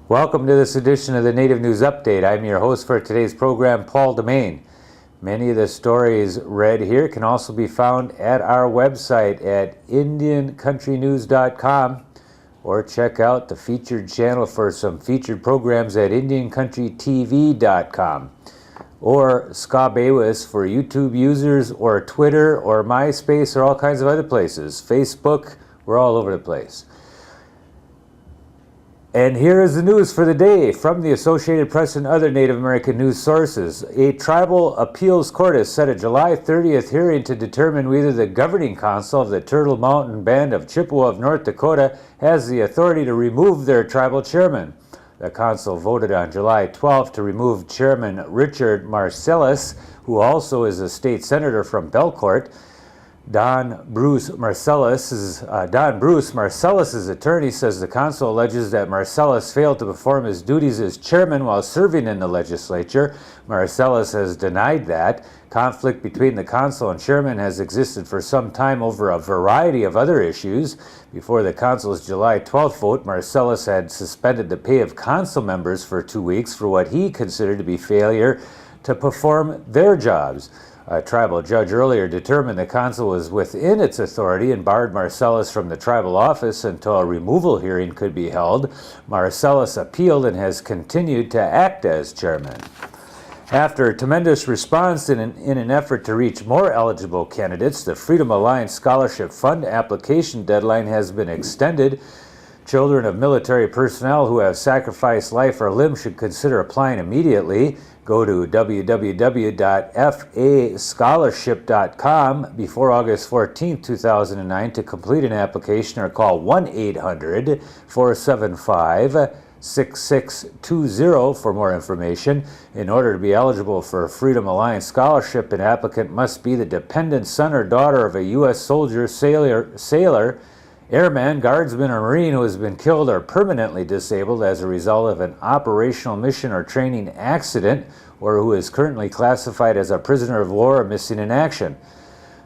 Welcome to this edition of the Native News Update. I'm your host for today's program, Paul Demain. Many of the stories read here can also be found at our website at IndianCountryNews.com, or check out the featured channel for some featured programs at IndianCountryTV.com, or Skabewis for YouTube users, or Twitter, or MySpace, or all kinds of other places. Facebook, we're all over the place. And here is the news for the day from the Associated Press and other Native American news sources. A tribal appeals court has set a July 30th hearing to determine whether the governing council of the Turtle Mountain Band of Chippewa of North Dakota has the authority to remove their tribal chairman. The council voted on July 12th to remove Chairman Richard Marcellus, who also is a state senator from Belcourt. Don Bruce Marcellus's attorney says the council alleges that Marcellus failed to perform his duties as chairman while serving in the legislature. Marcellus has denied that. Conflict between the council and chairman has existed for some time over a variety of other issues. Before the council's July 12th vote, Marcellus had suspended the pay of council members for 2 weeks for what he considered to be failure to perform their jobs. A tribal judge earlier determined the council was within its authority and barred Marcellus from the tribal office until a removal hearing could be held. Marcellus appealed and has continued to act as chairman. After a tremendous response in an effort to reach more eligible candidates, the Freedom Alliance Scholarship Fund application deadline has been extended. Children of military personnel who have sacrificed life or limb should consider applying immediately. Go to www.fascholarship.com before August 14, 2009 to complete an application, or call 1-800-475-6620 for more information. In order to be eligible for a Freedom Alliance scholarship, an applicant must be the dependent son or daughter of a U.S. soldier, sailor, airman, guardsman, or marine who has been killed or permanently disabled as a result of an operational mission or training accident, or who is currently classified as a prisoner of war or missing in action.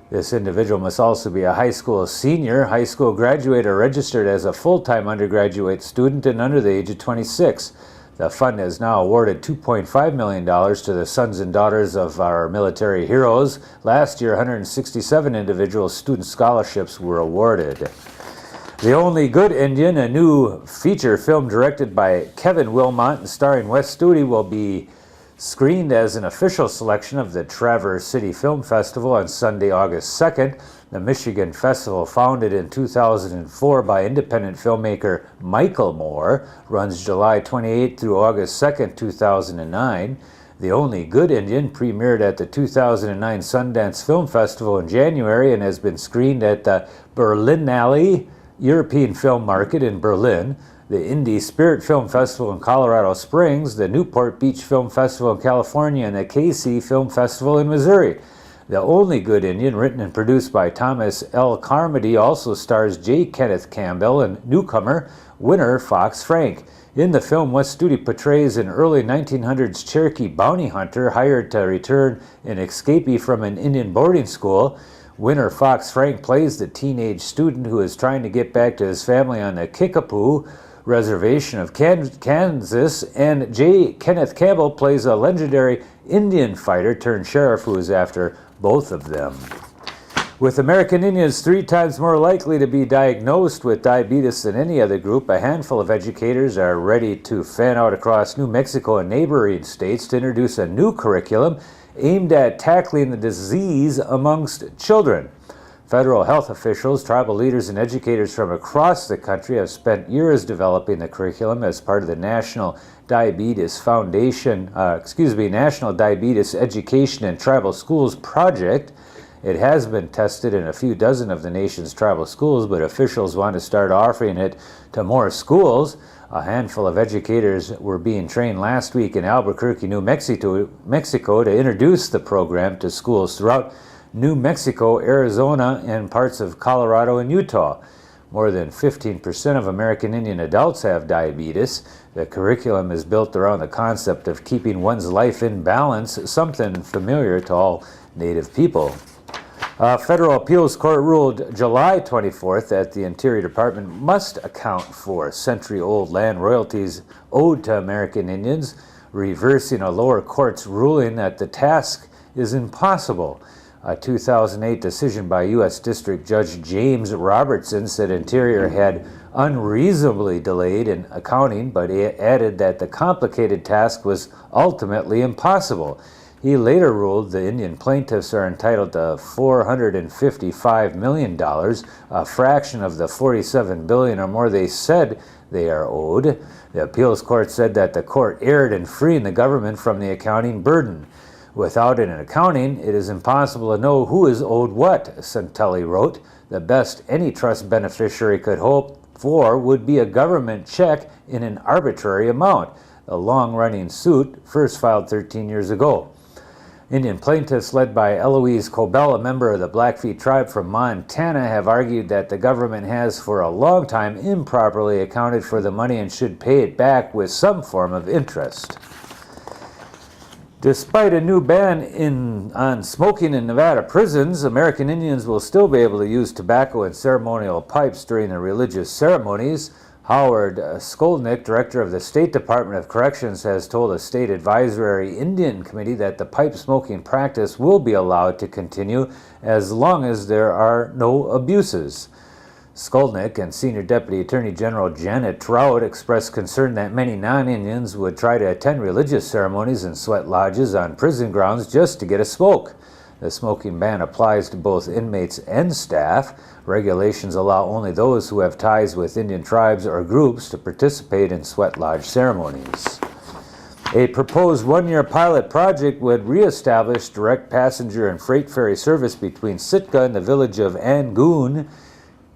This individual must also be a high school senior, high school graduate, or registered as a full-time undergraduate student and under the age of 26. The fund has now awarded $2.5 million to the sons and daughters of our military heroes. Last year, 167 individual student scholarships were awarded. The Only Good Indian, a new feature film directed by Kevin Wilmot and starring Wes Studi, will be screened as an official selection of the Traverse City Film Festival on Sunday, August 2nd. The Michigan Festival, founded in 2004 by independent filmmaker Michael Moore, runs July 28th through August 2nd, 2009. The Only Good Indian premiered at the 2009 Sundance Film Festival in January and has been screened at the Berlinale European Film Market in Berlin, the Indie Spirit Film Festival in Colorado Springs, the Newport Beach Film Festival in California, and the KC Film Festival in Missouri. The Only Good Indian, written and produced by Thomas L. Carmody, also stars J. Kenneth Campbell and newcomer winner Fox Frank. In the film, Wes Studi portrays an early 1900s Cherokee bounty hunter hired to return an escapee from an Indian boarding school. Winner Fox Frank plays the teenage student who is trying to get back to his family on the Kickapoo Reservation of Kansas, and J. Kenneth Campbell plays a legendary Indian fighter turned sheriff who is after both of them. With American Indians 3 times more likely to be diagnosed with diabetes than any other group, a handful of educators are ready to fan out across New Mexico and neighboring states to introduce a new curriculum aimed at tackling the disease amongst children. Federal health officials, tribal leaders, and educators from across the country have spent years developing the curriculum as part of the National Diabetes National Diabetes Education and Tribal Schools Project. It has been tested in a few dozen of the nation's tribal schools, but officials want to start offering it to more schools. A handful of educators were being trained last week in Albuquerque, New Mexico, to introduce the program to schools throughout New Mexico, Arizona, and parts of Colorado and Utah. More than 15% of American Indian adults have diabetes. The curriculum is built around the concept of keeping one's life in balance, something familiar to all Native people. A federal appeals court ruled July 24th that the Interior Department must account for century-old land royalties owed to American Indians, reversing a lower court's ruling that the task is impossible. A 2008 decision by U.S. District Judge James Robertson said Interior had unreasonably delayed in accounting, but added that the complicated task was ultimately impossible. He later ruled the Indian plaintiffs are entitled to $455 million, a fraction of the $47 billion or more they said they are owed. The appeals court said that the court erred in freeing the government from the accounting burden. Without an accounting, it is impossible to know who is owed what, Santelli wrote. The best any trust beneficiary could hope for would be a government check in an arbitrary amount. The long-running suit first filed 13 years ago. Indian plaintiffs led by Eloise Cobell, a member of the Blackfeet tribe from Montana, have argued that the government has for a long time improperly accounted for the money and should pay it back with some form of interest. Despite a new ban on smoking in Nevada prisons, American Indians will still be able to use tobacco and ceremonial pipes during the religious ceremonies. Howard Skolnick, director of the State Department of Corrections, has told a state advisory Indian committee that the pipe smoking practice will be allowed to continue as long as there are no abuses. Skolnick and Senior Deputy Attorney General Janet Trout expressed concern that many non-Indians would try to attend religious ceremonies in sweat lodges on prison grounds just to get a smoke. The smoking ban applies to both inmates and staff. Regulations allow only those who have ties with Indian tribes or groups to participate in sweat lodge ceremonies. A proposed one-year pilot project would reestablish direct passenger and freight ferry service between Sitka and the village of Angoon,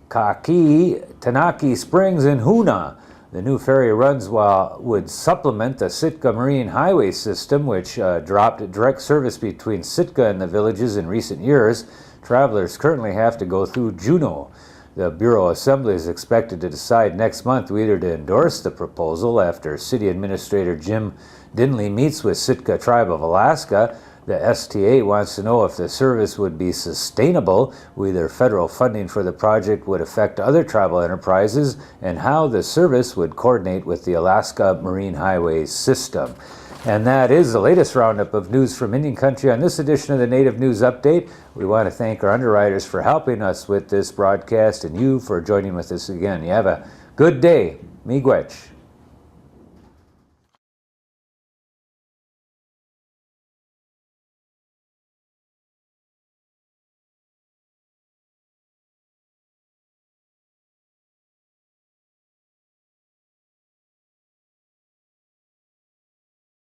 Kaki, Tanaki Springs, and Hoonah. The new ferry runs would supplement the Sitka Marine Highway system, which dropped direct service between Sitka and the villages in recent years. Travelers currently have to go through Juneau. The Bureau Assembly is expected to decide next month whether to endorse the proposal after City Administrator Jim Dinley meets with Sitka Tribe of Alaska. The STA wants to know if the service would be sustainable, whether federal funding for the project would affect other tribal enterprises, and how the service would coordinate with the Alaska Marine Highway system. And that is the latest roundup of news from Indian Country on this edition of the Native News Update. We want to thank our underwriters for helping us with this broadcast and you for joining with us again. You have a good day. Miigwech.